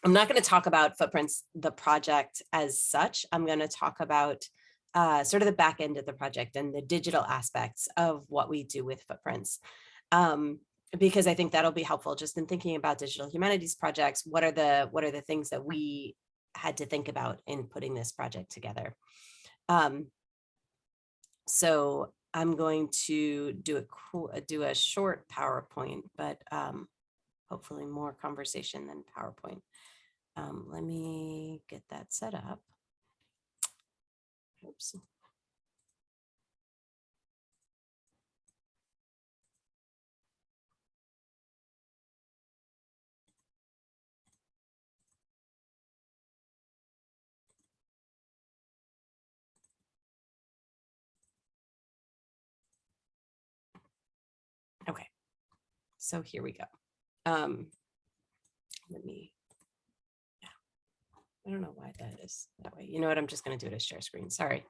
I'm not going to talk about Footprints, the project as such. I'm going to talk about sort of the back end of the project and the digital aspects of what we do with Footprints. Because I think that'll be helpful just in thinking about digital humanities projects. What are the things that we had to think about in putting this project together? So I'm going to do a short PowerPoint, but hopefully more conversation than PowerPoint. Let me get that set up. Oops. Okay, so here we go. Let me, yeah, I don't know why that is that way. You know what, I'm just going to do it as share screen. Sorry.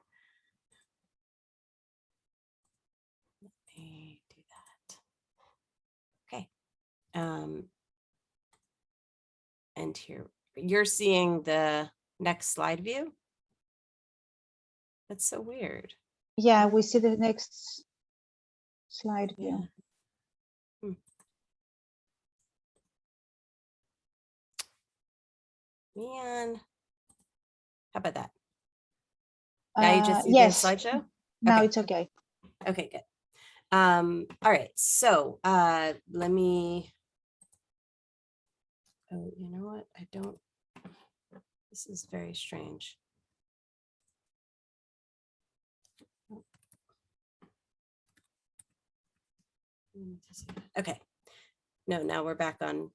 Let me do that. Okay. And here, you're seeing the next slide view. That's so weird. Yeah, we see the next slide view. Yeah. Man, how about that? Now you just see yes. the slideshow? Now okay. It's okay. Okay, good. All right, so let me, oh, you know what? I don't, this is very strange. Okay, no, now we're back on.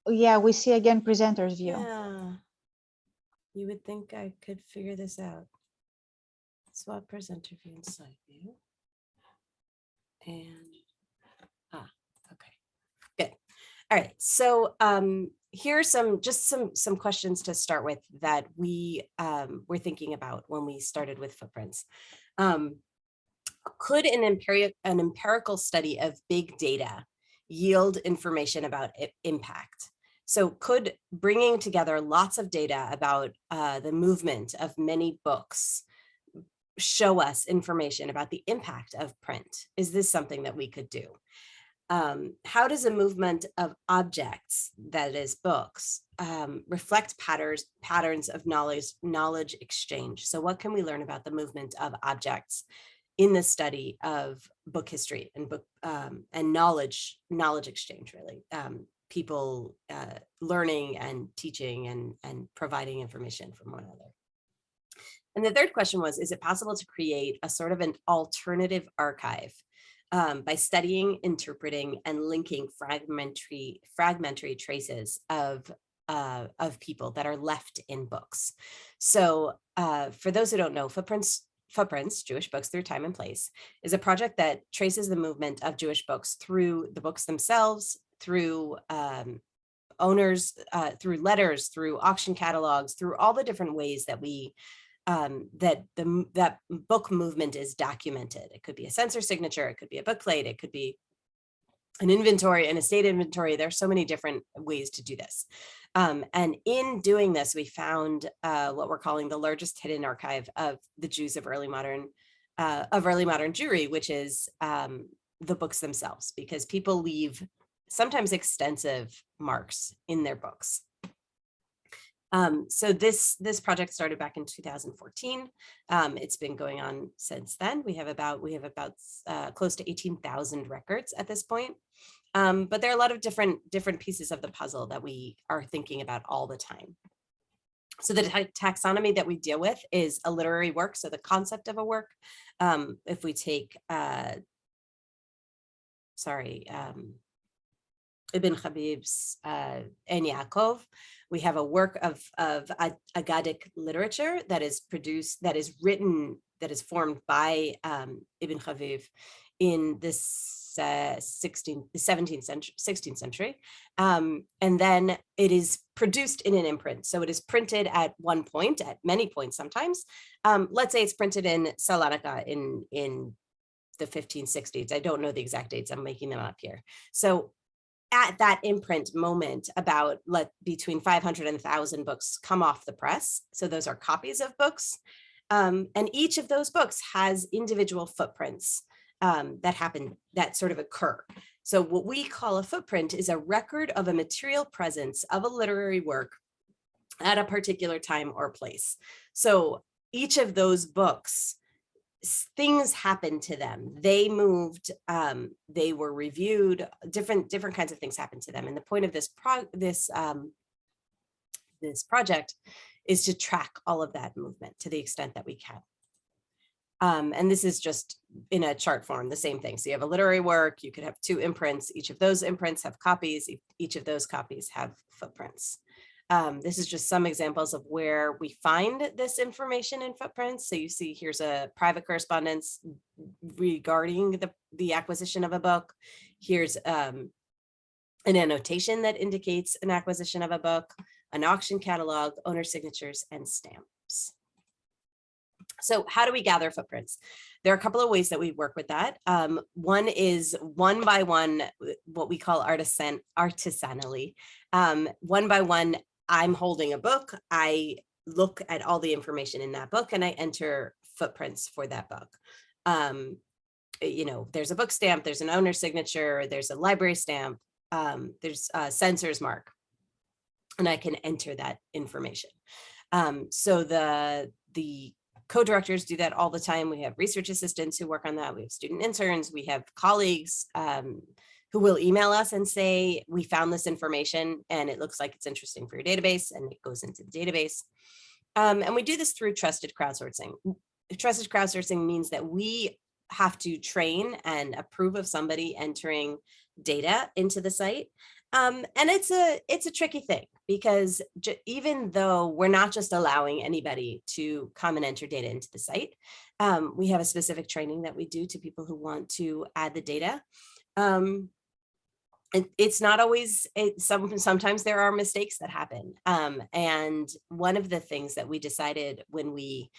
Yeah, we see again presenters view. Yeah, you would think I could figure this out. Swap presenter view and slide view. And, okay, good. All right, so here's some questions to start with that we were thinking about when we started with Footprints. Could an empirical study of big data yield information about impact? So could bringing together lots of data about the movement of many books show us information about the impact of print? Is this something that we could do? How does a movement of objects, that is books, reflect patterns of knowledge exchange? So what can we learn about the movement of objects in the study of book history and book and knowledge exchange, really? People learning and teaching and providing information from one another. And the third question was, is it possible to create a sort of an alternative archive by studying, interpreting, and linking fragmentary traces of people that are left in books? So for those who don't know, Footprints, Jewish Books Through Time and Place, is a project that traces the movement of Jewish books through the books themselves, through owners, through letters, through auction catalogs, through all the different ways that we that book movement is documented. It could be a censor signature, it could be a book plate, it could be an inventory, an estate inventory. There's so many different ways to do this. And in doing this, we found what we're calling the largest hidden archive of the Jews of early modern Jewry, which is the books themselves, because people leave sometimes extensive marks in their books. So this project started back in 2014. It's been going on since then. We have about close to 18,000 records at this point. But there are a lot of different pieces of the puzzle that we are thinking about all the time. So the taxonomy that we deal with is a literary work. So the concept of a work, if we take, Ibn Khabib's Ein Yaakov, we have a work of Agadic literature that is produced, that is written, that is formed by Ibn Khabib in this 16th century. And then it is produced in an imprint. So it is printed at one point, at many points sometimes. Let's say it's printed in Salonika in the 1560s. I don't know the exact dates, I'm making them up here. So at that imprint moment, about between 500 and 1,000 books come off the press. So those are copies of books. And each of those books has individual footprints that sort of occur. So what we call a footprint is a record of a material presence of a literary work at a particular time or place. So each of those books, things happened to them. They moved, they were reviewed, different kinds of things happened to them. And the point of this project is to track all of that movement to the extent that we can. And this is just in a chart form, the same thing. So you have a literary work, you could have 2 imprints. Each of those imprints have copies. Each of those copies have footprints. This is just some examples of where we find this information in footprints. So you see here's a private correspondence regarding the acquisition of a book. Here's an annotation that indicates an acquisition of a book, an auction catalog, owner signatures, and stamps. So how do we gather footprints? There are a couple of ways that we work with that. One is one by one, what we call artisanally. One by one, I'm holding a book. I look at all the information in that book and I enter footprints for that book. You know, there's a book stamp, there's an owner signature, there's a library stamp, there's a censor's mark, and I can enter that information. So the co-directors do that all the time. We have research assistants who work on that. We have student interns. We have colleagues who will email us and say, we found this information and it looks like it's interesting for your database, and it goes into the database. And we do this through trusted crowdsourcing. Trusted crowdsourcing means that we have to train and approve of somebody entering data into the site. And it's a tricky thing, because even though we're not just allowing anybody to come and enter data into the site, we have a specific training that we do to people who want to add the data. It's not always, sometimes there are mistakes that happen. And one of the things that we decided when we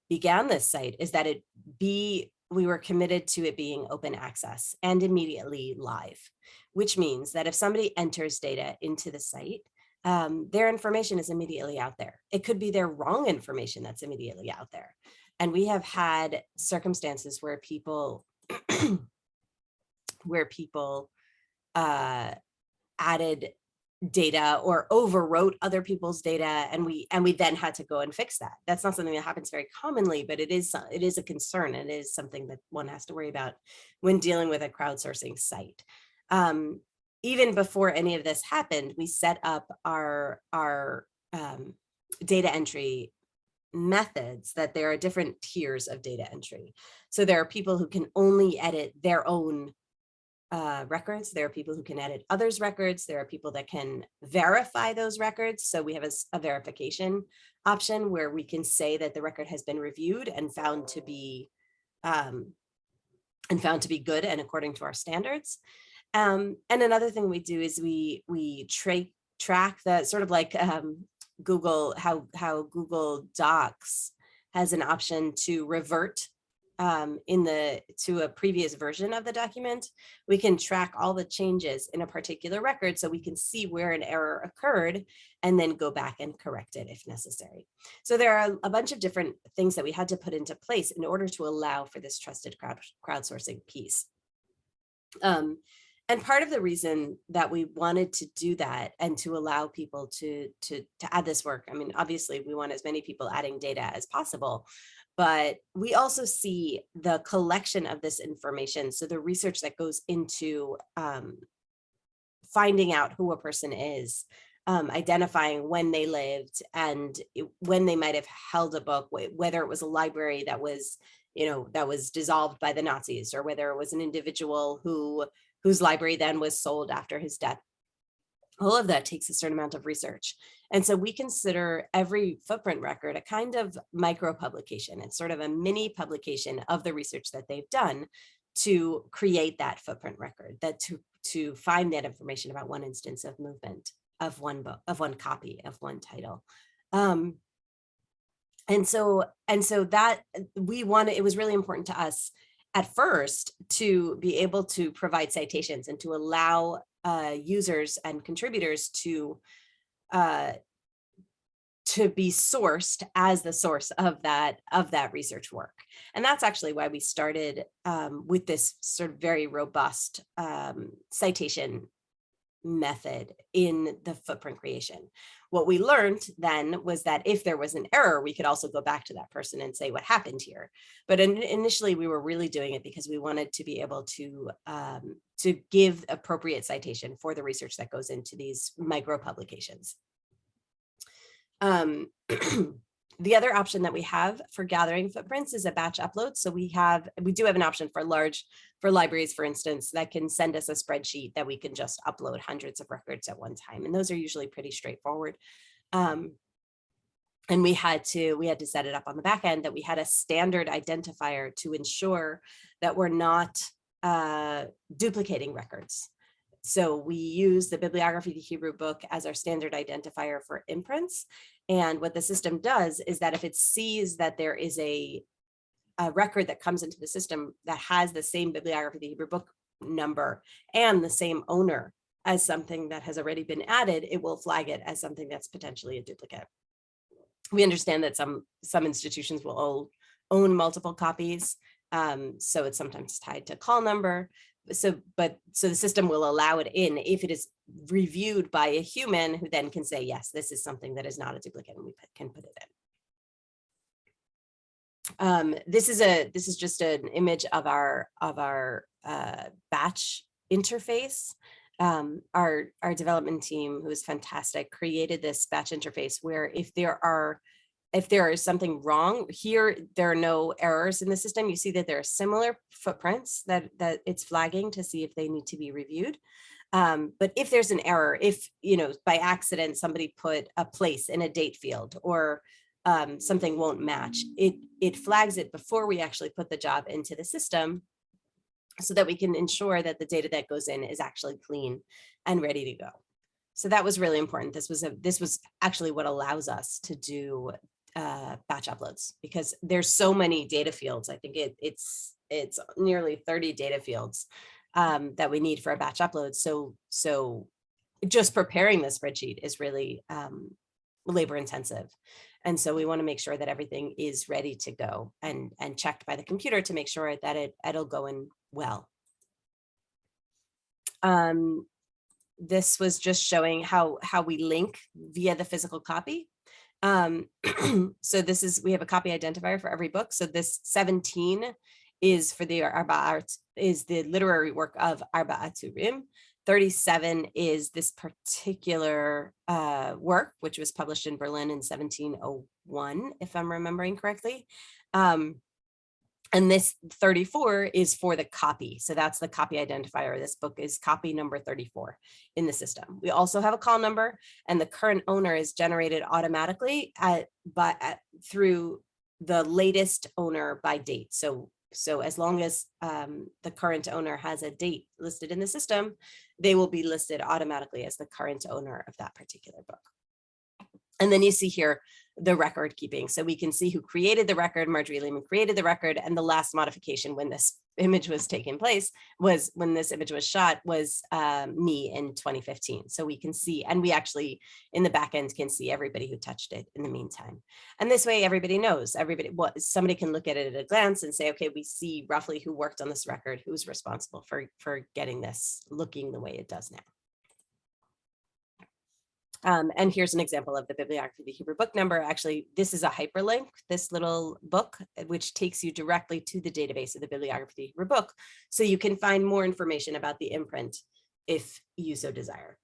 began this site is that we were committed to it being open access and immediately live, which means that if somebody enters data into the site, their information is immediately out there. It could be their wrong information that's immediately out there. And we have had circumstances where people added data or overwrote other people's data, and we then had to go and fix that. That's not something that happens very commonly, but it is a concern, and it is something that one has to worry about when dealing with a crowdsourcing site. Even before any of this happened, we set up our data entry methods, that there are different tiers of data entry. So there are people who can only edit their own records. There are people who can edit others' records. There are people that can verify those records. So we have a verification option where we can say that the record has been reviewed and found to be good and according to our standards. And another thing we do is we track the sort of like Google, how Google Docs has an option to revert to a previous version of the document. We can track all the changes in a particular record, so we can see where an error occurred and then go back and correct it if necessary. So there are a bunch of different things that we had to put into place in order to allow for this trusted crowdsourcing piece. And part of the reason that we wanted to do that and to allow people to add this work, I mean, obviously we want as many people adding data as possible, but we also see the collection of this information. So the research that goes into finding out who a person is, identifying when they lived and when they might have held a book, whether it was a library that was, that was dissolved by the Nazis, or whether it was an individual whose library then was sold after his death. All of that takes a certain amount of research. And so we consider every footprint record a kind of micro publication. It's sort of a mini publication of the research that they've done to create that footprint record, that to find that information about one instance of movement of one book, of one copy, of one title. And so that it was really important to us at first to be able to provide citations and to allow users and contributors to be sourced as the source of that research work. And that's actually why we started with this sort of very robust citation method in the footprint creation. What we learned then was that if there was an error, we could also go back to that person and say what happened here. But initially we were really doing it because we wanted to be able to give appropriate citation for the research that goes into these micro publications. The other option that we have for gathering footprints is a batch upload. So we do have an option for libraries, for instance, that can send us a spreadsheet that we can just upload hundreds of records at one time. And those are usually pretty straightforward. And we had to set it up on the back end that we had a standard identifier to ensure that we're not duplicating records. So we use the bibliography of the Hebrew book as our standard identifier for imprints. And what the system does is that if it sees that there is a record that comes into the system that has the same bibliography of the Hebrew book number and the same owner as something that has already been added, it will flag it as something that's potentially a duplicate. We understand that some institutions will own multiple copies. So it's sometimes tied to call number. So the system will allow it in if it is reviewed by a human who then can say, yes, this is something that is not a duplicate, and we can put it in. This is just an image of our batch interface. Our development team, who is fantastic, created this batch interface where if there is something wrong here, there are no errors in the system. You see that there are similar footprints that it's flagging to see if they need to be reviewed. But if there's an error, if by accident somebody put a place in a date field or something won't match, it flags it before we actually put the job into the system, so that we can ensure that the data that goes in is actually clean and ready to go. So that was really important. This was actually what allows us to do batch uploads, because there's so many data fields. I think it's nearly 30 data fields that we need for a batch upload. So just preparing the spreadsheet is really labor intensive. And so we want to make sure that everything is ready to go and checked by the computer to make sure that it'll go in well. This was just showing how we link via the physical copy. So we have a copy identifier for every book. So this 17 is for the is the literary work of Arba Aturim. 37 is this particular work, which was published in Berlin in 1701, if I'm remembering correctly. And this 34 is for the copy. So that's the copy identifier. This book is copy number 34 in the system. We also have a call number, and the current owner is generated automatically through the latest owner by date. So as long as the current owner has a date listed in the system, they will be listed automatically as the current owner of that particular book. And then you see here the record keeping. So we can see who created the record. Marjorie Lehman created the record, and the last modification when this image was taking place was when this image was shot was me in 2015. So we can see, and we actually in the back end can see everybody who touched it in the meantime. And this way everybody knows, somebody can look at it at a glance and say, okay, we see roughly who worked on this record, who's responsible for getting this looking the way it does now. And here's an example of the bibliography of the Hebrew book number. Actually, this is a hyperlink, this little book, which takes you directly to the database of the bibliography of the Hebrew book. So you can find more information about the imprint if you so desire.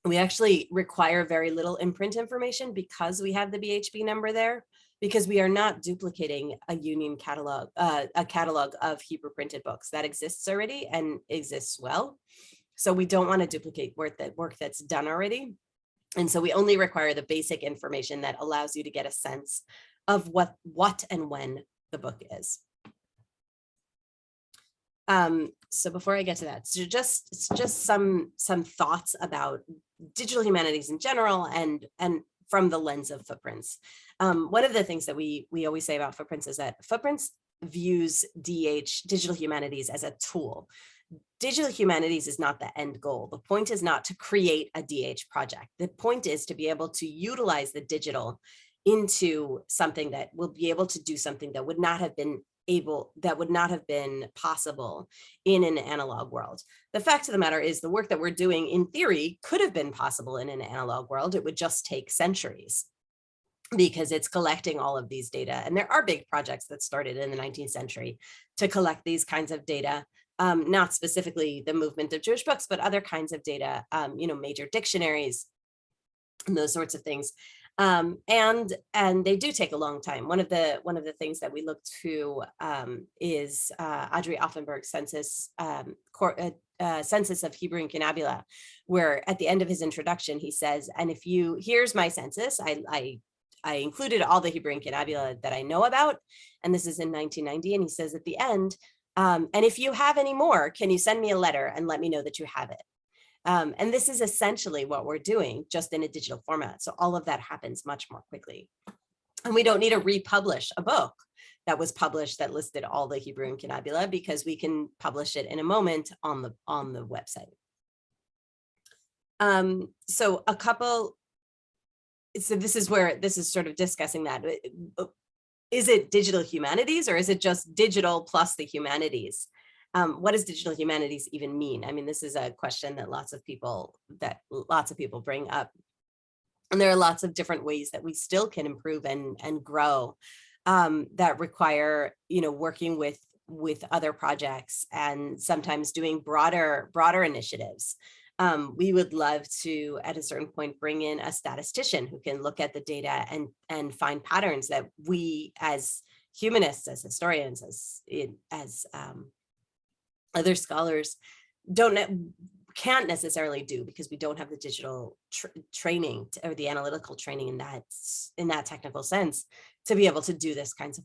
We actually require very little imprint information because we have the BHB number there, because we are not duplicating a union catalog, a catalog of Hebrew printed books that exists already and exists well. So we don't want to duplicate work that's done already. And so we only require the basic information that allows you to get a sense of what and when the book is. So before I get to that, so just some thoughts about digital humanities in general and from the lens of footprints. One of the things that we always say about footprints is that footprints views digital humanities as a tool. digital humanities is not the end goal. The point is not to create a DH project. The point is to be able to utilize the digital into something that will be able to do something that would not have been possible in an analog world. The fact of the matter is the work that we're doing in theory could have been possible in an analog world. It would just take centuries because it's collecting all of these data. And there are big projects that started in the 19th century to collect these kinds of data. Not specifically the movement of Jewish books, but other kinds of data, major dictionaries and those sorts of things. And they do take a long time. One of the things that we look to is Audrey Offenberg's census of Hebrew incunabula, where at the end of his introduction, he says, and here's my census, I included all the Hebrew incunabula that I know about, and this is in 1990, and he says at the end, and if you have any more, can you send me a letter and let me know that you have it? And this is essentially what we're doing, just in a digital format. So all of that happens much more quickly. And we don't need to republish a book that was published that listed all the Hebrew incunabula, because we can publish it in a moment on the website. So this is sort of discussing that. Is it digital humanities, or is it just digital plus the humanities? What does digital humanities even mean? I mean, this is a question that lots of people bring up. And there are lots of different ways that we still can improve and grow that require, working with other projects and sometimes doing broader initiatives. We would love to, at a certain point, bring in a statistician who can look at the data and find patterns that we as humanists, as historians, as other scholars can't necessarily do, because we don't have the digital training or the analytical training in that technical sense to be able to do this kind of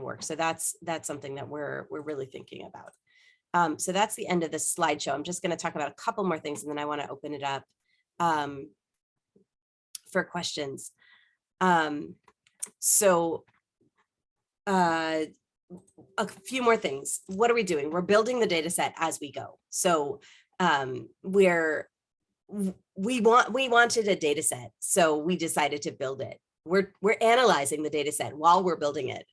work. So that's something that we're really thinking about. So that's the end of this slideshow. I'm just going to talk about a couple more things, and then I want to open it up for questions. A few more things. What are we doing? We're building the data set as we go. So we wanted a data set, so we decided to build it. We're analyzing the data set while we're building it.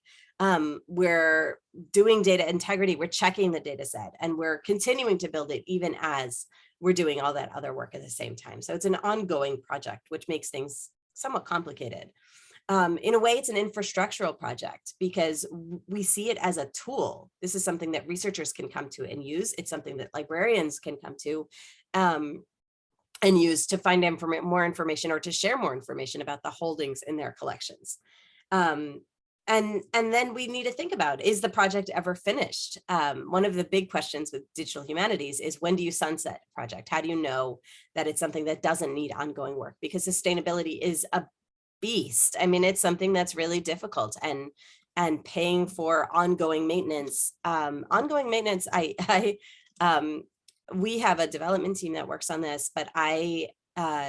We're doing data integrity, we're checking the data set, and we're continuing to build it even as we're doing all that other work at the same time. So it's an ongoing project, which makes things somewhat complicated. In a way, it's an infrastructural project because we see it as a tool. This is something that researchers can come to and use. It's something that librarians can come to and use to find more information or to share more information about the holdings in their collections. And then we need to think about, is the project ever finished? One of the big questions with digital humanities is, when do you sunset a project? How do you know that it's something that doesn't need ongoing work? Because sustainability is a beast. I mean, it's something that's really difficult, and paying for ongoing maintenance. We have a development team that works on this, but I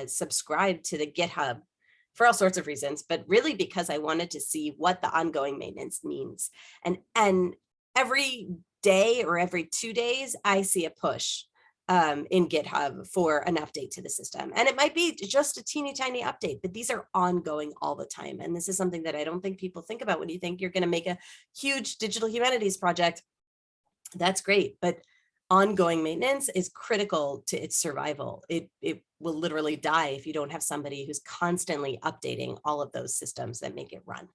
subscribe to the GitHub for all sorts of reasons, but really because I wanted to see what the ongoing maintenance means. And every day or every 2 days, I see a push in GitHub for an update to the system. And it might be just a teeny tiny update, but these are ongoing all the time. And this is something that I don't think people think about when you think you're going to make a huge digital humanities project. That's great, but ongoing maintenance is critical to its survival. It will literally die if you don't have somebody who's constantly updating all of those systems that make it run.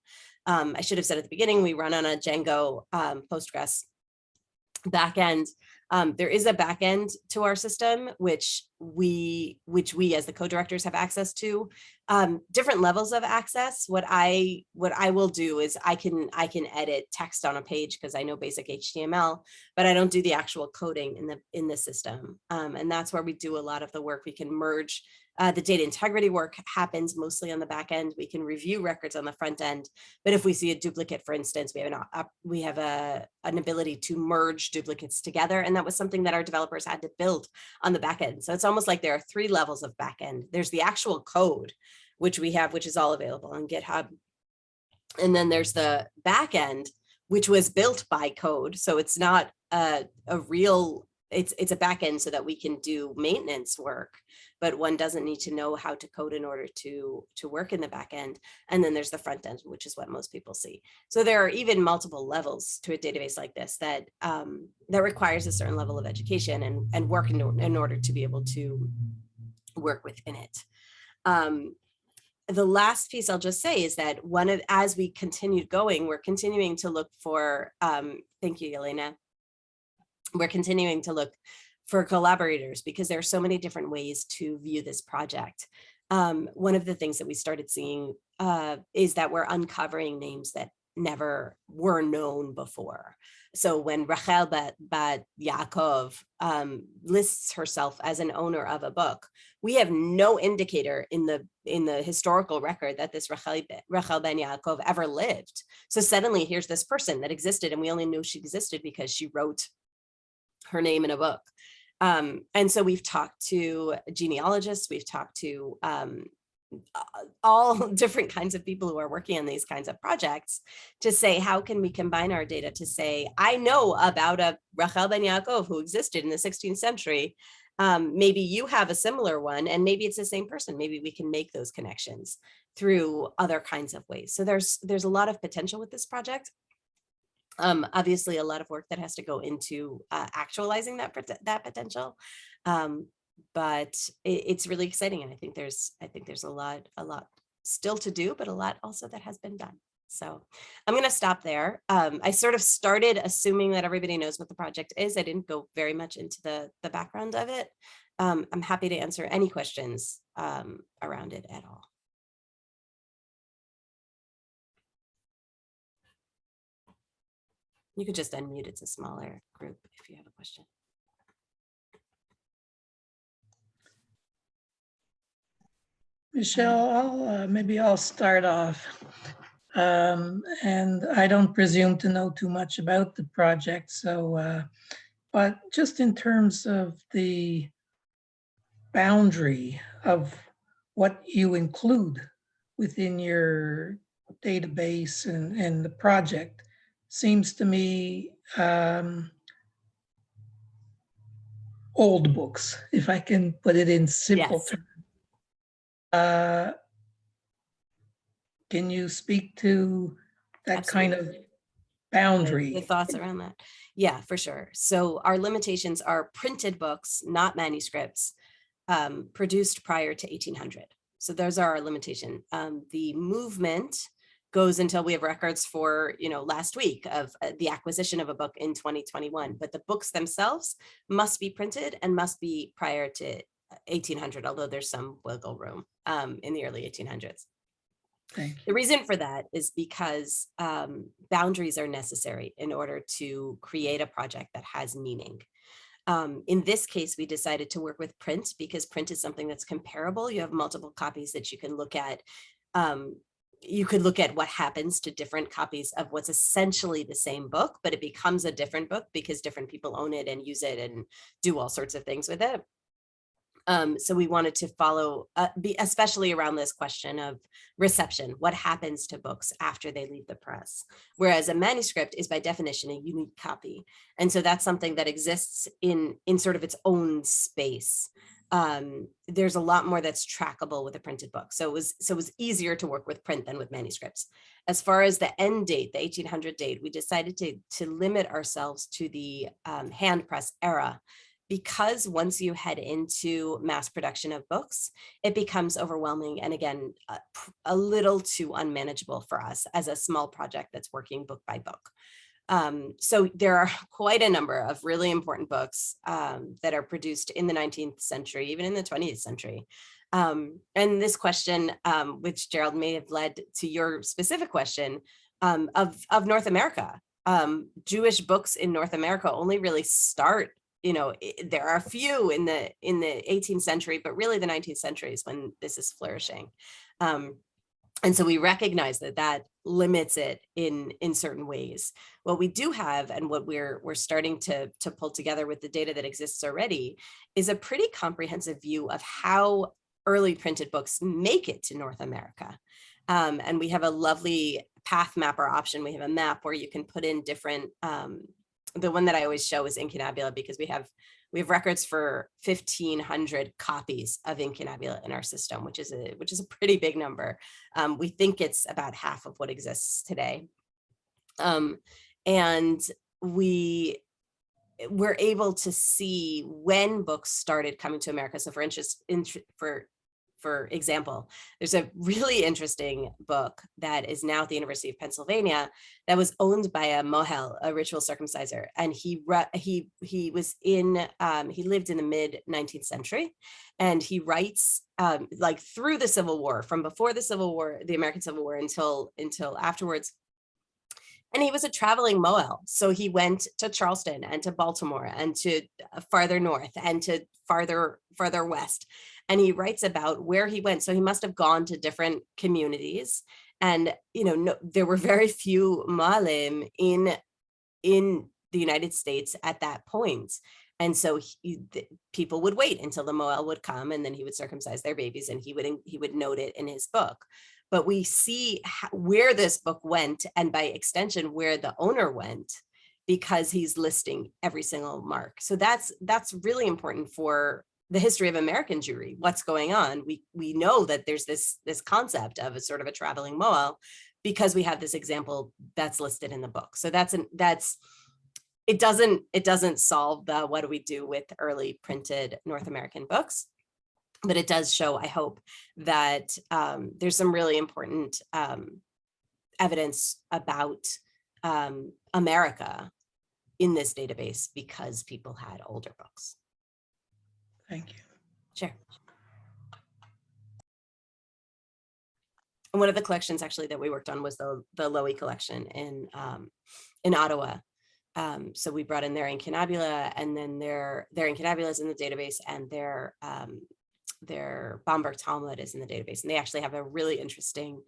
I should have said at the beginning, we run on a Django Postgres backend. There is a backend to our system, which we as the co-directors have access to. Different levels of access. What I will do is I can edit text on a page because I know basic HTML, but I don't do the actual coding in the system. And that's where we do a lot of the work. We can merge. The data integrity work happens mostly on the back end. We can review records on the front end, but if we see a duplicate, for instance, we have an ability to merge duplicates together, and that was something that our developers had to build on the back end. So it's almost like there are 3 levels of back end. There's the actual code, which we have, which is all available on GitHub, and then there's the back end, which was built by code. So it's not a real it's a back end so that we can do maintenance work, but one doesn't need to know how to code in order to work in the back end. And then there's the front end, which is what most people see. So there are even multiple levels to a database like this that that requires a certain level of education and work in order to be able to work within it. The last piece I'll just say is that as we continued going, we're continuing to look for, thank you, Yelena. We're continuing to look for collaborators because there are so many different ways to view this project. One of the things that we started seeing is that we're uncovering names that never were known before. So when Rachel Bat Yaakov lists herself as an owner of a book, we have no indicator in the historical record that this Rachel Ben Yaakov ever lived. So suddenly here's this person that existed, and we only knew she existed because she wrote her name in a book. And so we've talked to genealogists, we've talked to all different kinds of people who are working on these kinds of projects to say, how can we combine our data to say, I know about a Rachel Ben Yaakov who existed in the 16th century. Maybe you have a similar one, and maybe it's the same person. Maybe we can make those connections through other kinds of ways. So there's a lot of potential with this project. Obviously a lot of work that has to go into actualizing that potential. But it's really exciting. And I think there's a lot still to do, but a lot also that has been done. So I'm going to stop there. I sort of started assuming that everybody knows what the project is. I didn't go very much into the background of it. I'm happy to answer any questions around it at all. You could just unmute. It's a smaller group if you have a question. Michelle, maybe I'll start off. And I don't presume to know too much about the project. So, but just in terms of the boundary of what you include within your database and the project, seems to me old books, if I can put it in simple terms. Can you speak to that Absolutely. kind of boundary? The thoughts around that? Yeah, for sure. So our limitations are printed books, not manuscripts, produced prior to 1800. So those are our limitation. The movement goes until we have records for, last week of the acquisition of a book in 2021, but the books themselves must be printed and must be prior to 1800, although there's some wiggle room in the early 1800s. The reason for that is because boundaries are necessary in order to create a project that has meaning. In this case, we decided to work with print because print is something that's comparable. You have multiple copies that you can look at. You could look at what happens to different copies of what's essentially the same book, but it becomes a different book because different people own it and use it and do all sorts of things with it. So we wanted to follow, especially around this question of reception, what happens to books after they leave the press, whereas a manuscript is by definition a unique copy. And so that's something that exists in sort of its own space. There's a lot more that's trackable with a printed book. So it was easier to work with print than with manuscripts. As far as the end date, the 1800 date, we decided to limit ourselves to the hand press era, because once you head into mass production of books, it becomes overwhelming and again, a little too unmanageable for us as a small project that's working book by book. So there are quite a number of really important books that are produced in the 19th century, even in the 20th century. And this question, which Gerald may have led to your specific question of North America. Jewish books in North America only really start, there are a few in the 18th century, but really the 19th century is when this is flourishing. And so we recognize that limits it in certain ways. What we do have, and what we're starting to pull together with the data that exists already, is a pretty comprehensive view of how early printed books make it to North America. And we have a lovely path mapper option. We have a map where you can put in different the one that I always show is incunabula, because we have records for 1,500 copies of incunabula in our system, which is a pretty big number. We think it's about half of what exists today. And we were able to see when books started coming to America. So for example, there's a really interesting book that is now at the University of Pennsylvania that was owned by a mohel, a ritual circumciser, and he was in he lived in the mid 19th century, and he writes like through the Civil War, from before the Civil War, the American Civil War, until afterwards. And he was a traveling mohel. So he went to Charleston and to Baltimore and to farther north and to farther west. And he writes about where he went. So he must have gone to different communities. And, there were very few mohalim in the United States at that point. And so people would wait until the mohel would come, and then he would circumcise their babies, and he would note it in his book. But we see where this book went, and by extension, where the owner went, because he's listing every single mark. So that's really important for the history of American Jewry. What's going on? We know that there's this concept of a sort of a traveling mohel, because we have this example that's listed in the book. So it doesn't solve the what do we do with early printed North American books. But it does show, I hope, that there's some really important evidence about America in this database, because people had older books. Thank you. Sure. And one of the collections actually that we worked on was the Lowy collection in Ottawa. So we brought in their incunabula, and then their incunabula is in the database, and their Bamberg Talmud is in the database. And they actually have a really interesting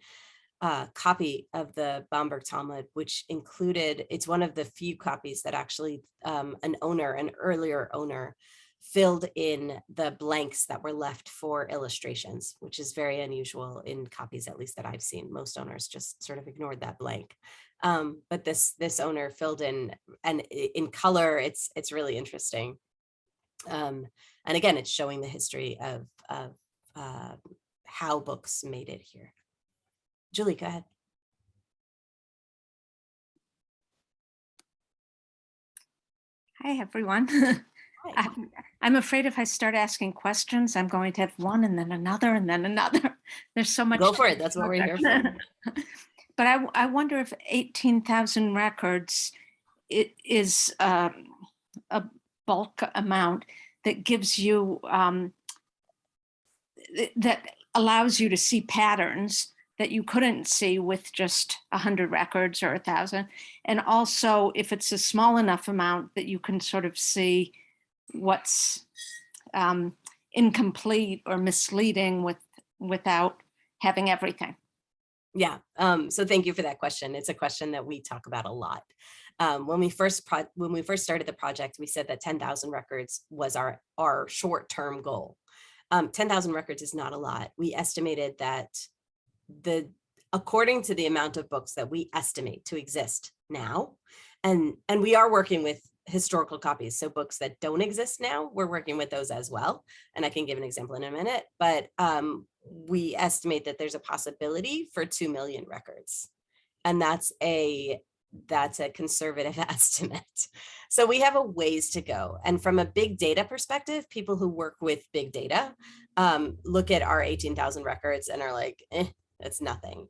copy of the Bamberg Talmud, which included, it's one of the few copies that actually an earlier owner filled in the blanks that were left for illustrations, which is very unusual in copies, at least that I've seen. Most owners just sort of ignored that blank. But this owner filled in, and in color, it's really interesting. And again, it's showing the history of how books made it here. Julie, go ahead. Hi, everyone. Hi. I'm afraid if I start asking questions, I'm going to have one and then another and then another. There's so much. Go for it. That's what we're here for. But I wonder if 18,000 records is a bulk amount that gives you, that allows you to see patterns that you couldn't see with just 100 records or 1,000. And also if it's a small enough amount that you can sort of see what's incomplete or misleading without having everything. Yeah, so thank you for that question. It's a question that we talk about a lot. When we first started the project, we said that 10,000 records was our short-term goal. 10,000 records is not a lot. We estimated that according to the amount of books that we estimate to exist now, and we are working with historical copies, so books that don't exist now, we're working with those as well. And I can give an example in a minute, but we estimate that there's a possibility for 2 million records. And that's a conservative estimate. So we have a ways to go. And from a big data perspective, people who work with big data look at our 18,000 records and are like, that's nothing.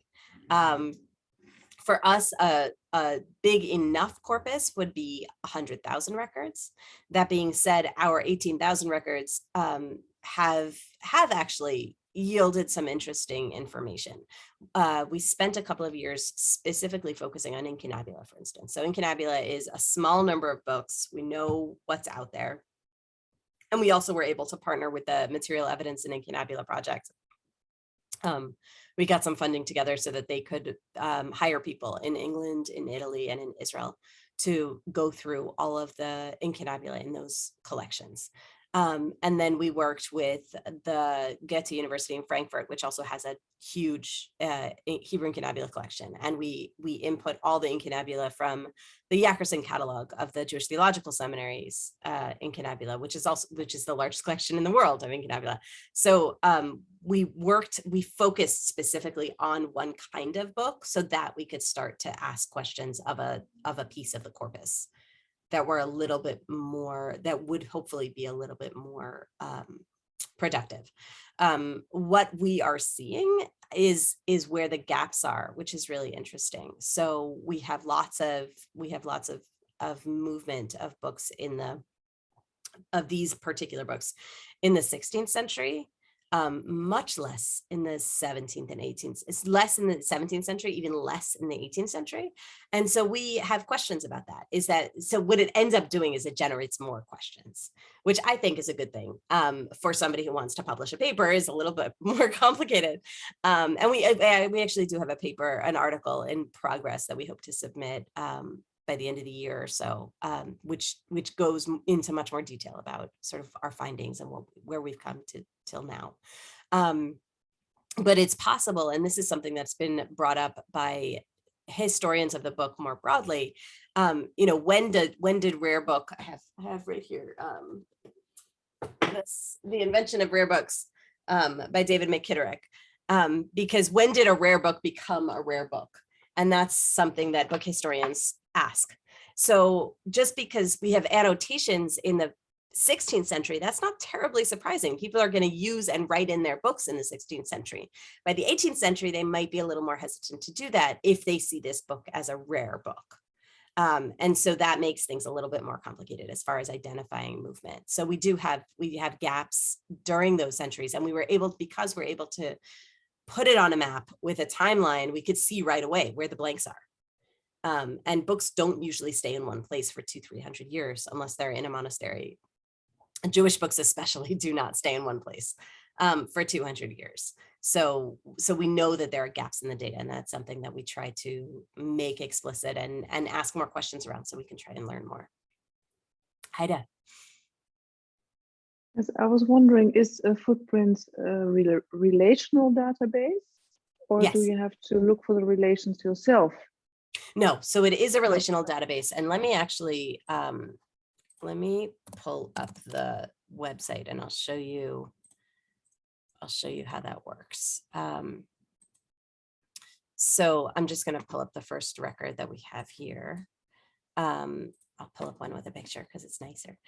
For us, a big enough corpus would be 100,000 records. That being said, our 18,000 records have actually yielded some interesting information. We spent a couple of years specifically focusing on incunabula, for instance. So incunabula is a small number of books. We know what's out there. And we also were able to partner with the Material Evidence and Incunabula Project. We got some funding together so that they could hire people in England, in Italy, and in Israel to go through all of the incunabula in those collections. And then we worked with the Goethe University in Frankfurt, which also has a huge Hebrew incunabula collection. And we input all the incunabula from the Yackerson catalog of the Jewish Theological Seminary's incunabula, which is the largest collection in the world of incunabula. So we focused specifically on one kind of book so that we could start to ask questions of a piece of the corpus that were a little bit more, that would hopefully be a little bit more productive. What we are seeing is where the gaps are, which is really interesting. So we have lots of movement of books of these particular books in the 16th century, much less in the 17th and 18th. It's less in the 17th century, even less in the 18th century. And so we have questions about that. So what it ends up doing is it generates more questions, which I think is a good thing. For somebody who wants to publish a paper is a little bit more complicated. And we actually do have a paper, an article in progress that we hope to submit by the end of the year or so, which goes into much more detail about sort of our findings and where we've come to till now. But it's possible, and this is something that's been brought up by historians of the book more broadly. When did rare book? I have right here. That's The Invention of Rare Books by David McKitterick. Because when did a rare book become a rare book? And that's something that book historians ask. So just because we have annotations in the 16th century, that's not terribly surprising. People are going to use and write in their books in the 16th century. By the 18th century, they might be a little more hesitant to do that if they see this book as a rare book. And so that makes things a little bit more complicated as far as identifying movement. So we have gaps during those centuries, and because we're able to put it on a map with a timeline, we could see right away where the blanks are. And books don't usually stay in one place for 200-300 years unless they're in a monastery. Jewish books especially do not stay in one place for 200 years. So we know that there are gaps in the data, and that's something that we try to make explicit and ask more questions around so we can try and learn more. Haida. Yes, I was wondering, is a footprint a relational database, or Yes. do you have to look for the relations yourself? No, so it is a relational database. And let me actually, let me pull up the website and I'll show you how that works. So I'm just going to pull up the first record that we have here. I'll pull up one with a picture because it's nicer.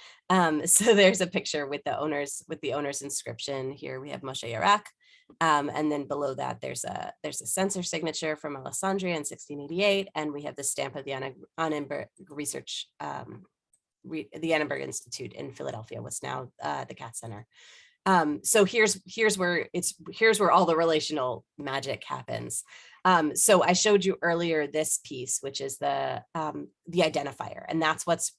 So there's a picture with the owner's inscription. Here we have Moshe Yarak. And then below that, there's a censor signature from Alessandria in 1688. And we have the stamp of the Annenberg Research, the Annenberg Institute in Philadelphia, what's now the Katz Center. So here's where all the relational magic happens. So I showed you earlier this piece, which is the identifier, and that's what's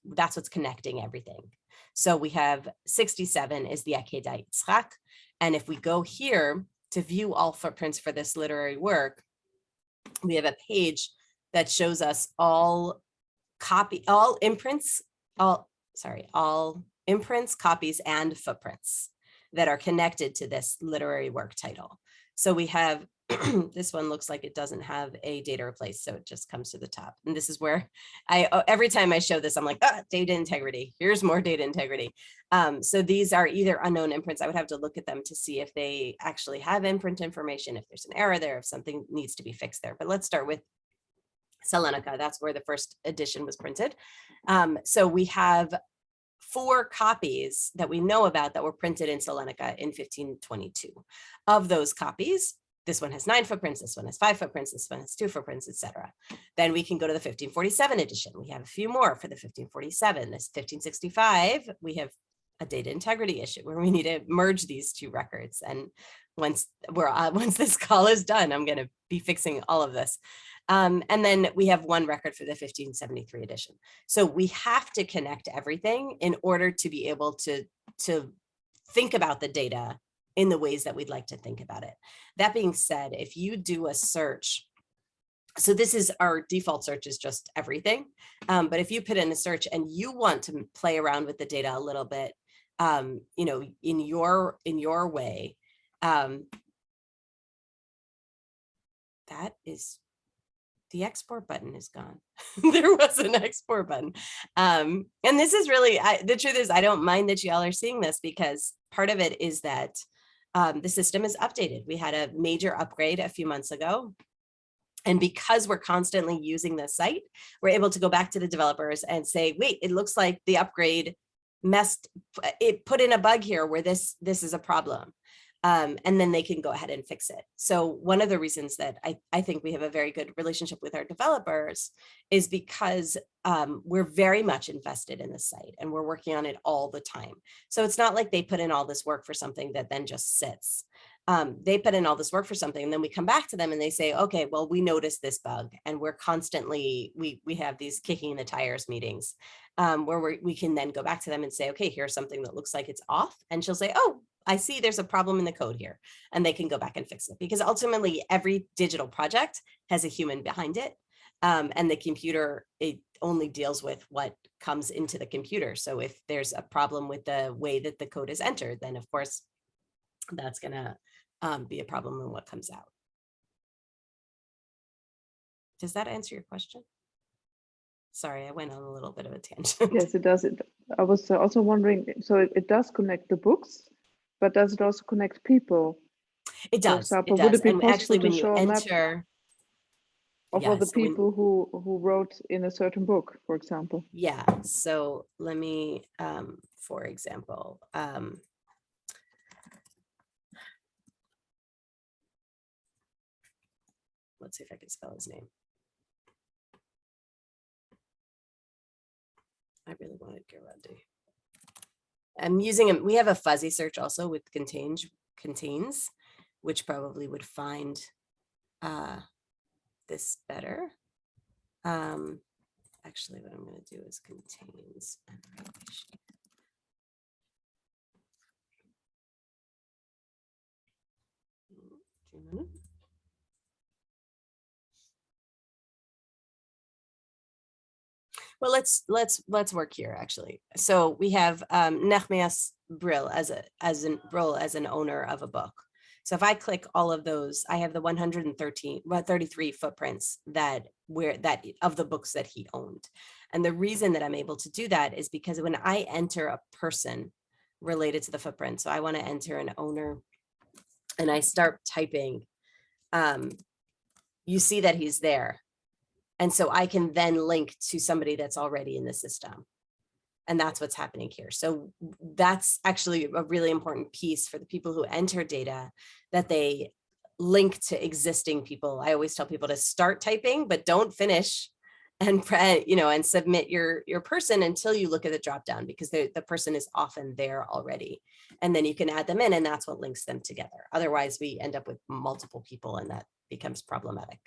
connecting everything. So we have 67 is the Akedah Yitzchak, and if we go here to view all footprints for this literary work, we have a page that shows us all imprints, copies, and footprints that are connected to this literary work title. So we have, this one looks like it doesn't have a data replace, so it just comes to the top. And this is where every time I show this, I'm like, data integrity, here's more data integrity. So these are either unknown imprints. I would have to look at them to see if they actually have imprint information, if there's an error there, if something needs to be fixed there. But let's start with Salonika. That's where the first edition was printed. So we have 4 copies that we know about that were printed in Salonika in 1522. Of those copies, this one has 9 footprints, this one has 5 footprints, this one has 2 footprints, etc. Then we can go to the 1547 edition. We have a few more for the 1547. This 1565, we have a data integrity issue where we need to merge these 2 records. And once this call is done, I'm going to be fixing all of this. And then we have 1 record for the 1573 edition. So we have to connect everything in order to be able to think about the data in the ways that we'd like to think about it. That being said, if you do a search, so this is our default search is just everything. But if you put in a search and you want to play around with the data a little bit, you know, in your way. That is, the export button is gone. There was an export button. And this is really, the truth is, I don't mind that y'all are seeing this, because part of it is that the system is updated. We had a major upgrade a few months ago. And because we're constantly using the site, we're able to go back to the developers and say, wait, it looks like the upgrade put in a bug here where this is a problem. And then they can go ahead and fix it. So one of the reasons that I think we have a very good relationship with our developers is because we're very much invested in the site and we're working on it all the time. So it's not like they put in all this work for something that then just sits. They put in all this work for something, and then we come back to them and they say, okay, well, we noticed this bug, and we're constantly, we have these kicking the tires meetings where we can then go back to them and say, okay, here's something that looks like it's off. And she'll say, oh, I see there's a problem in the code here, and they can go back and fix it, because ultimately every digital project has a human behind it. And the computer, it only deals with what comes into the computer. So if there's a problem with the way that the code is entered, then of course, that's gonna be a problem in what comes out. Does that answer your question? Sorry, I went on a little bit of a tangent. Yes, it does. I was also wondering, so it does connect the books, but does it also connect people? It does. example, it would does. it be And possible actually, when to you show a map enter, of yeah, all the so when- people who wrote in a certain book, for example? yeah. So let me, for example, let's see if I can spell his name. I really wanted Gerardi. I'm using him. We have a fuzzy search also with contains, which probably would find this better. Actually, what I'm going to do is contains and relation. Well, let's work here actually. So we have Nehemias Brill as an owner of a book. So if I click all of those, I have the 33 footprints that of the books that he owned. And the reason that I'm able to do that is because when I enter a person related to the footprint, so I want to enter an owner and I start typing, you see that he's there. And so I can then link to somebody that's already in the system. And that's what's happening here. So that's actually a really important piece for the people who enter data, that they link to existing people. I always tell people to start typing, but don't finish and and submit your person until you look at the drop down, because the person is often there already. And then you can add them in, and that's what links them together. Otherwise, we end up with multiple people, and that becomes problematic.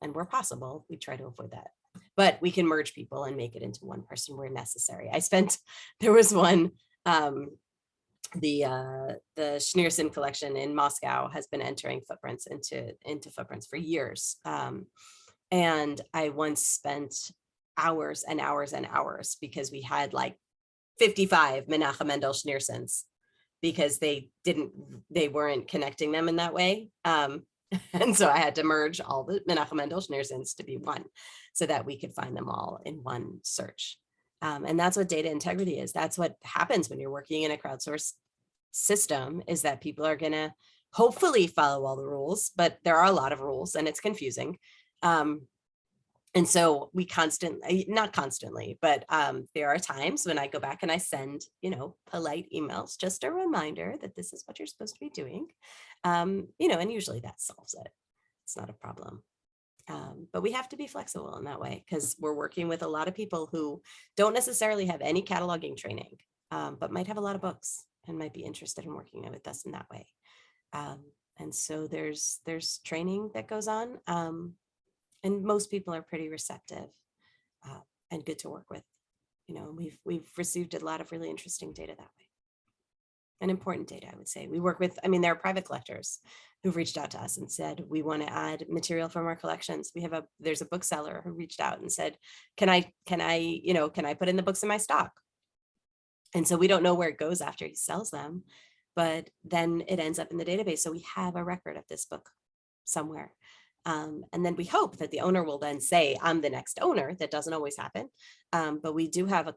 And where possible, we try to avoid that. But we can merge people and make it into one person where necessary. There was one, the Schneerson collection in Moscow has been entering footprints into footprints for years. And I once spent hours and hours and hours, because we had like 55 Menachem Mendel Schneersons, because they weren't connecting them in that way. And so I had to merge all the Menachem Mendel Schneersons to be one, so that we could find them all in one search. And that's what data integrity is. That's what happens when you're working in a crowdsourced system, is that people are going to hopefully follow all the rules, but there are a lot of rules and it's confusing. And so we not constantly, but there are times when I go back and I send, polite emails, just a reminder that this is what you're supposed to be doing. And usually that solves it. It's not a problem. But we have to be flexible in that way, because we're working with a lot of people who don't necessarily have any cataloging training, but might have a lot of books and might be interested in working with us in that way. And so there's training that goes on. And most people are pretty receptive and good to work with. We've received a lot of really interesting data that way. And important data, I would say. We work with, there are private collectors who've reached out to us and said, we want to add material from our collections. There's a bookseller who reached out and said, can I put in the books in my stock? And so we don't know where it goes after he sells them, but then it ends up in the database. So we have a record of this book somewhere. And then we hope that the owner will then say, I'm the next owner. That doesn't always happen. But we do have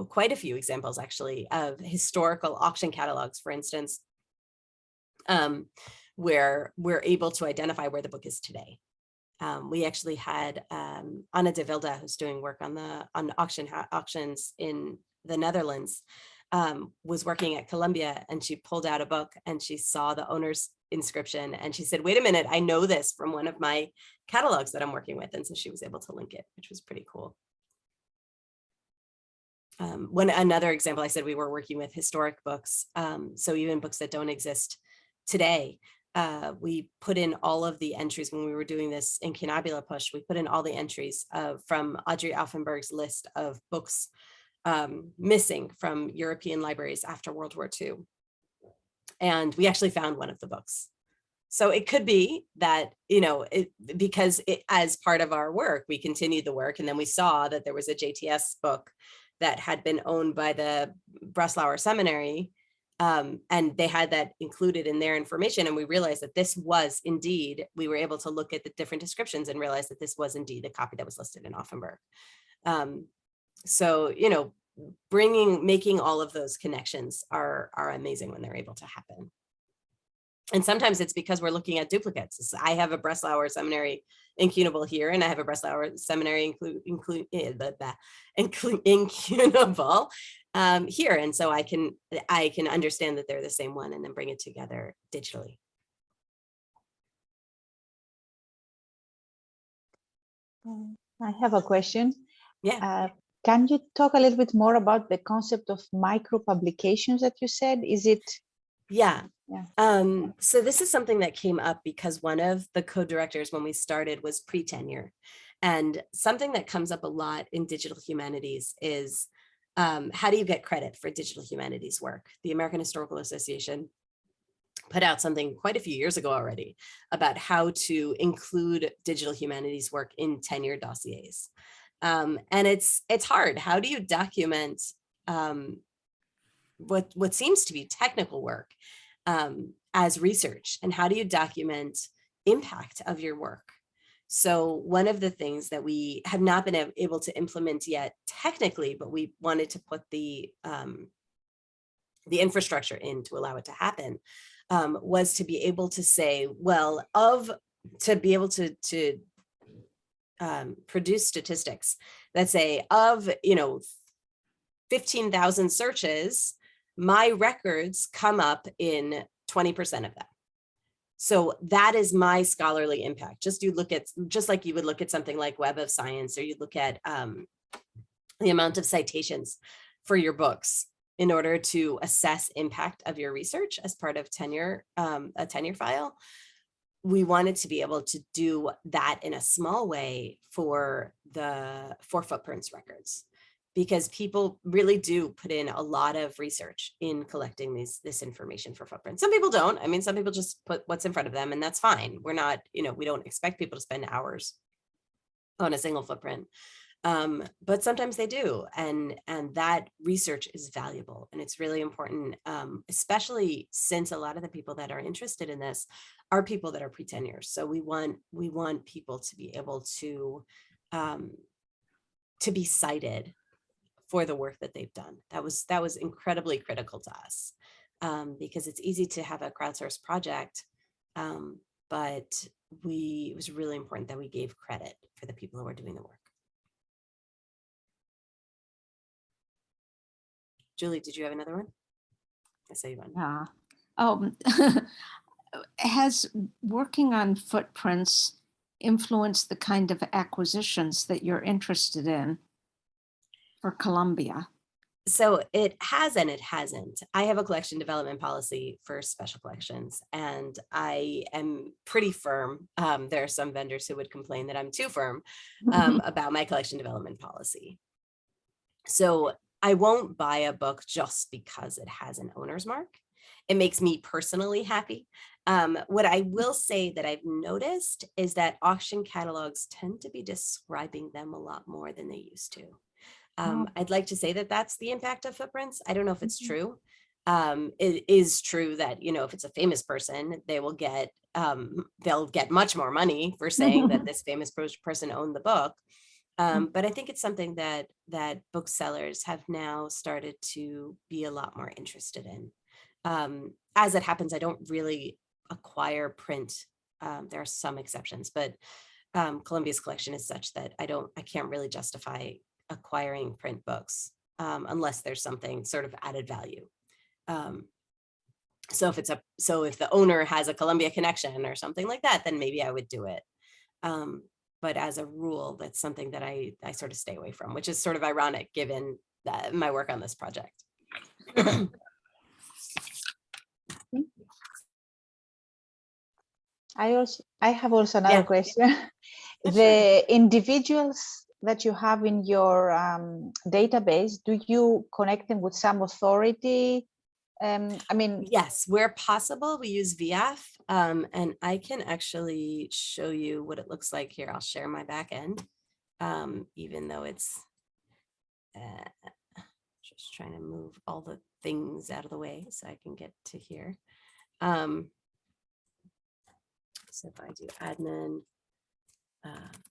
quite a few examples actually of historical auction catalogs, for instance, where we're able to identify where the book is today. We actually had Anna de Wilde, who's doing work on auctions in the Netherlands, was working at Columbia, and she pulled out a book and she saw the owner's inscription and she said, wait a minute, I know this from one of my catalogs that I'm working with. And so she was able to link it, which was pretty cool. Another example, I said we were working with historic books. So even books that don't exist today, we put in all of the entries when we were doing this incunabula push. We put in all the entries from Audrey Auffenberg's list of books missing from European libraries after World War II. And we actually found one of the books. So it could be that, because as part of our work, we continued the work, and then we saw that there was a JTS book that had been owned by the Breslauer Seminary, and they had that included in their information. And we realized that this was indeed, we were able to look at the different descriptions and realize that this was indeed the copy that was listed in Auffenberg. So, making all of those connections are amazing when they're able to happen. And sometimes it's because we're looking at duplicates. I have a Breslauer Seminary incunable here, and I have a Breslauer Seminary incunable here. And so I can understand that they're the same one and then bring it together digitally. I have a question. Yeah. Can you talk a little bit more about the concept of micro publications that you said? Is it? Yeah. Yeah. So this is something that came up because one of the co-directors when we started was pre-tenure. And something that comes up a lot in digital humanities is how do you get credit for digital humanities work? The American Historical Association put out something quite a few years ago already about how to include digital humanities work in tenure dossiers. And it's hard. How do you document what seems to be technical work as research, and how do you document impact of your work? So one of the things that we have not been able to implement yet technically, but we wanted to put the infrastructure in to allow it to happen, was to be able to say, well, to be able to produce statistics that say of 15,000 searches, my records come up in 20% of them. So that is my scholarly impact. Just like you would look at something like Web of Science, or you look at the amount of citations for your books in order to assess impact of your research as part of tenure, a tenure file. We wanted to be able to do that in a small way for footprints records, because people really do put in a lot of research in collecting this information for footprints. Some people don't. I mean, some people just put what's in front of them, and that's fine. We're not, we don't expect people to spend hours on a single footprint. But sometimes they do, and that research is valuable, and it's really important, especially since a lot of the people that are interested in this are people that are pre-tenure. So we want people to be able to be cited for the work that they've done. That was incredibly critical to us, because it's easy to have a crowdsourced project, but it was really important that we gave credit for the people who are doing the work. Julie, did you have another one? I saw you one. Has working on footprints influenced the kind of acquisitions that you're interested in for Columbia? So it has and it hasn't. I have a collection development policy for special collections, and I am pretty firm. There are some vendors who would complain that I'm too firm about my collection development policy. So I won't buy a book just because it has an owner's mark. It makes me personally happy. What I will say that I've noticed is that auction catalogs tend to be describing them a lot more than they used to. I'd like to say that that's the impact of footprints. I don't know if it's true. It is true that, you know, if it's a famous person, they will get, they'll get much more money for saying that this famous person owned the book. But I think it's something that booksellers have now started to be a lot more interested in. As it happens, I don't really acquire print. There are some exceptions, but Columbia's collection is such that I can't really justify acquiring print books unless there's something sort of added value. So if the owner has a Columbia connection or something like that, then maybe I would do it. But as a rule, that's something that I sort of stay away from, which is sort of ironic given that my work on this project. I have also another question. Sure. The individuals that you have in your database, do you connect them with some authority? I mean, yes, where possible, we use VF, and I can actually show you what it looks like here. I'll share my back end, even though it's just trying to move all the things out of the way so I can get to here. So if I do admin,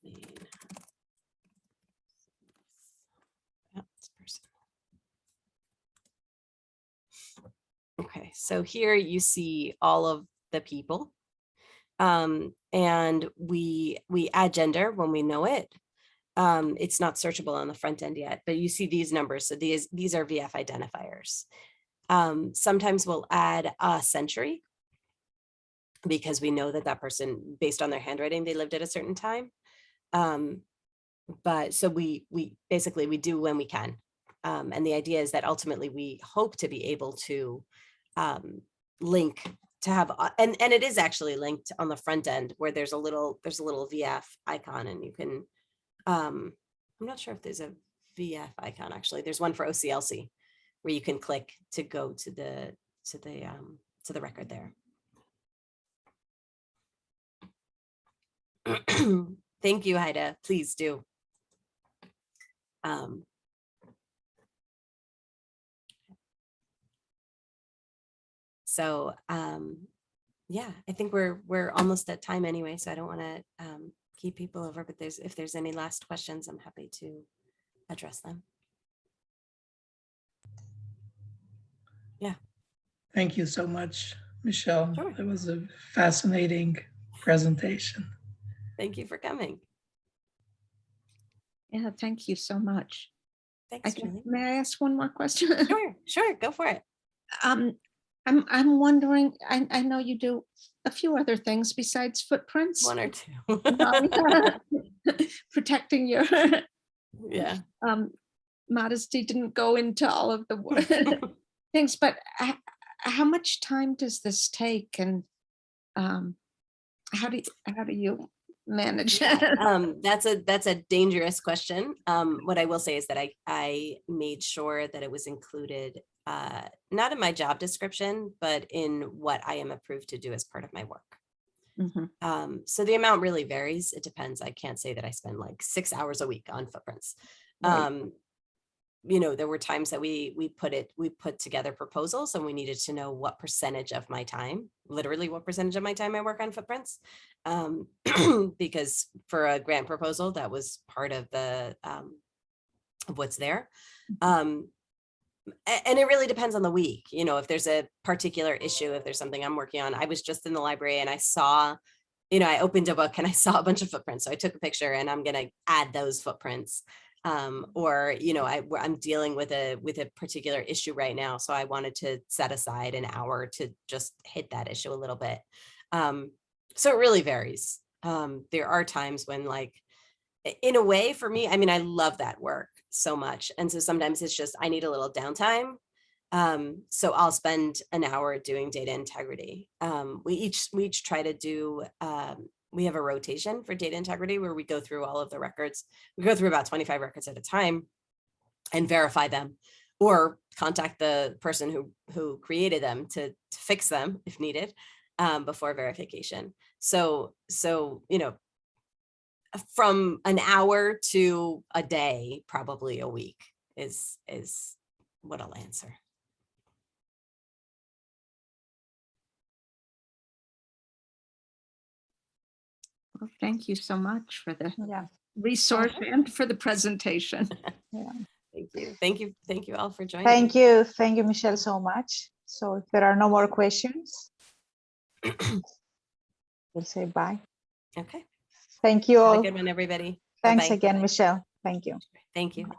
main, it's person. Okay, so here you see all of the people, and we add gender when we know it. It's not searchable on the front end yet, but you see these numbers. So these are VF identifiers. Sometimes we'll add a century because we know that person, based on their handwriting, they lived at a certain time. But so we basically do when we can. And the idea is that ultimately we hope to be able to link to have, and it is actually linked on the front end where there's a little VF icon, and you can, I'm not sure if there's a VF icon actually. There's one for OCLC where you can click to go to the record there. Thank you, Haida. Please do. Yeah, I think we're almost at time anyway, so I don't want to keep people over, but if there's any last questions, I'm happy to address them. Yeah. Thank you so much, Michelle. Sure. It was a fascinating presentation. Thank you for coming. Yeah, thank you so much. Thanks, Julie. May I ask one more question? Sure, go for it. I'm wondering, I know you do a few other things besides footprints. One or two. Protecting your Yeah. modesty didn't go into all of the things, but how much time does this take, and how do you manage it? That's a dangerous question. What I will say is that I made sure that it was included, not in my job description, but in what I am approved to do as part of my work. Mm-hmm. So the amount really varies. It depends. I can't say that I spend like 6 hours a week on footprints. Right. You know, there were times that we put together proposals, and we needed to know what percentage of my time, literally what percentage of my time I work on footprints. Because for a grant proposal, that was part of the of what's there. And it really depends on the week. You know, if there's a particular issue, if there's something I'm working on. I was just in the library and I saw, you know, I opened a book and I saw a bunch of footprints. So I took a picture, and I'm going to add those footprints. Or, you know, I'm dealing with a particular issue right now. So I wanted to set aside an hour to just hit that issue a little bit. So it really varies. There are times when, like, in a way for me, I mean, I love that work so much. And so sometimes it's just, I need a little downtime. So I'll spend an hour doing data integrity. We each try to do, we have a rotation for data integrity where we go through all of the records. We go through about 25 records at a time and verify them, or contact the person who created them to fix them if needed, before verification. So, you know, from an hour to a day, probably a week is what I'll answer. Well, thank you so much for the Yeah. resource and for the presentation. Yeah. Thank you. Thank you. Thank you all for joining. Thank you. Thank you, Michelle, so much. So if there are no more questions, we'll say bye. Okay. Thank you Have all. a good one, everybody. Thanks Bye-bye. again, Michelle. Thank you. Thank you.